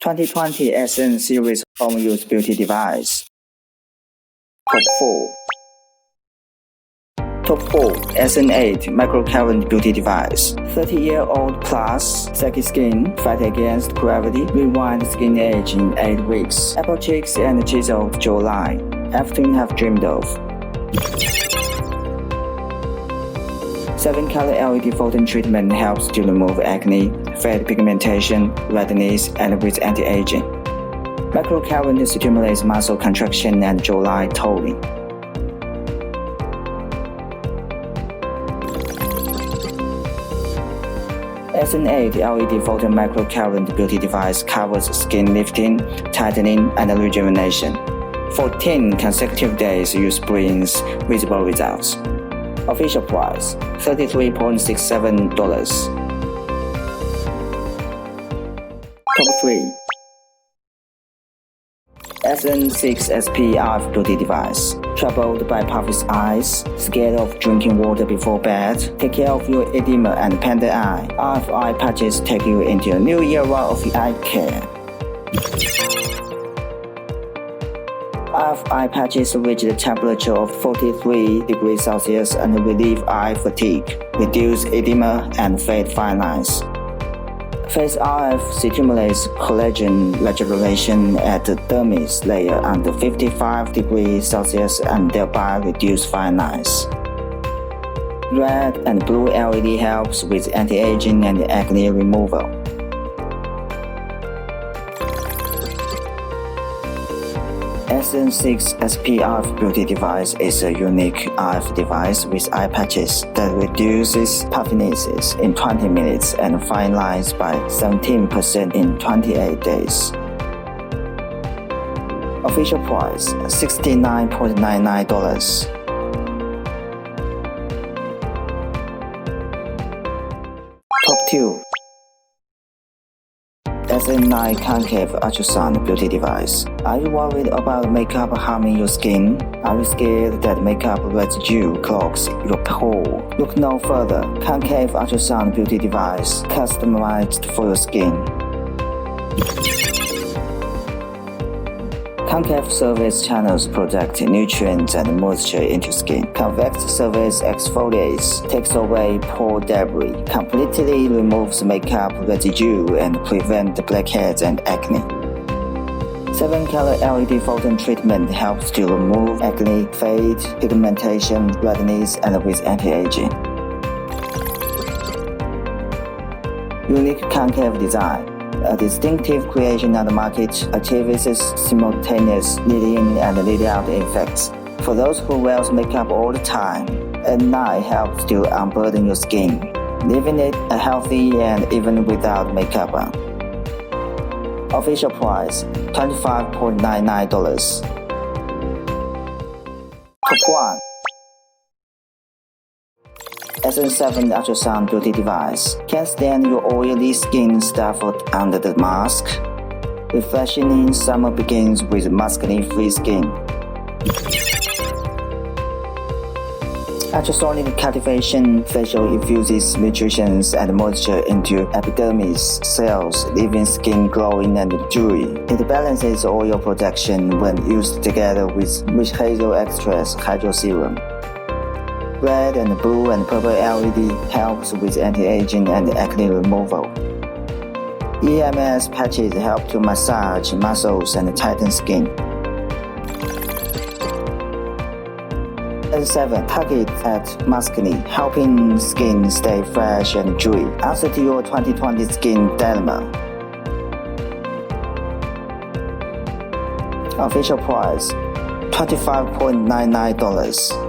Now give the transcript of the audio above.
2020 SN Series Home Use Beauty Device. Top 4. Top 4. SN8 Microcurrent Beauty Device. 30-year-old plus, saggy skin, fight against gravity, rewind skin age in 8 weeks. Apple cheeks and chiseled jawline. Everything I've dreamed of. 7-color LED photon treatment helps to remove acne, fade pigmentation, redness, and with anti-aging. Microcurrent stimulates muscle contraction and jawline toning. SN8 LED photon microcurrent beauty device covers skin lifting, tightening, and rejuvenation. 14 consecutive days use brings visible results. Official price $33.67. Top 3. SN6 SPF beauty device. Troubled by puffy eyes, scared of drinking water before bed, take care of your edema and panda eye. RFI patches take you into a new era of eye care. RFI patches reach the temperature of 43 degrees Celsius and relieve eye fatigue, reduce edema, and fade fine lines. Face RF stimulates collagen rejuvenation at the dermis layer under 55 degrees Celsius and thereby reduce fine lines. Red and blue LED helps with anti-aging and acne removal. SN6 SPF beauty device is a unique RF device with eye patches that reduces puffiness in 20 minutes and fine lines by 17% in 28 days. Official price $69.99. Top 2. SN9 Concave Ultrasonic Beauty Device. Are you worried about makeup harming your skin? Are you scared that makeup residue clogs your pore? Look no further. Concave Ultrasonic Beauty Device, customized for your skin. Concave surface channels protect nutrients and moisture into skin. Convex surface exfoliates, takes away pore debris, completely removes makeup residue, and prevents blackheads and acne. 7-color LED photon treatment helps to remove acne, fade, pigmentation, redness, and with anti-aging. Unique concave design. A distinctive creation on the market achieves simultaneous lead-in and lead-out effects. For those who wear makeup all the time, SN9 helps to unburden your skin, leaving it healthy and even without makeup on. Official price $25.99. Top 1. SN7 Ultrasound Beauty Device. Can't stand your oily skin stuffed under the mask? Refreshing summer begins with mask-free skin. Ultrasonic Cavitation facial infuses nutrition and moisture into epidermis cells, leaving skin glowing and dewy. It balances oil protection when used together with witch hazel extract hydro serum. Red and blue and purple LED helps with anti-aging and acne removal. EMS patches help to massage muscles and tighten skin. SN7 targets at maskne, helping skin stay fresh and dewy. Answer to your 2020 skin dilemma. Official price $25.99.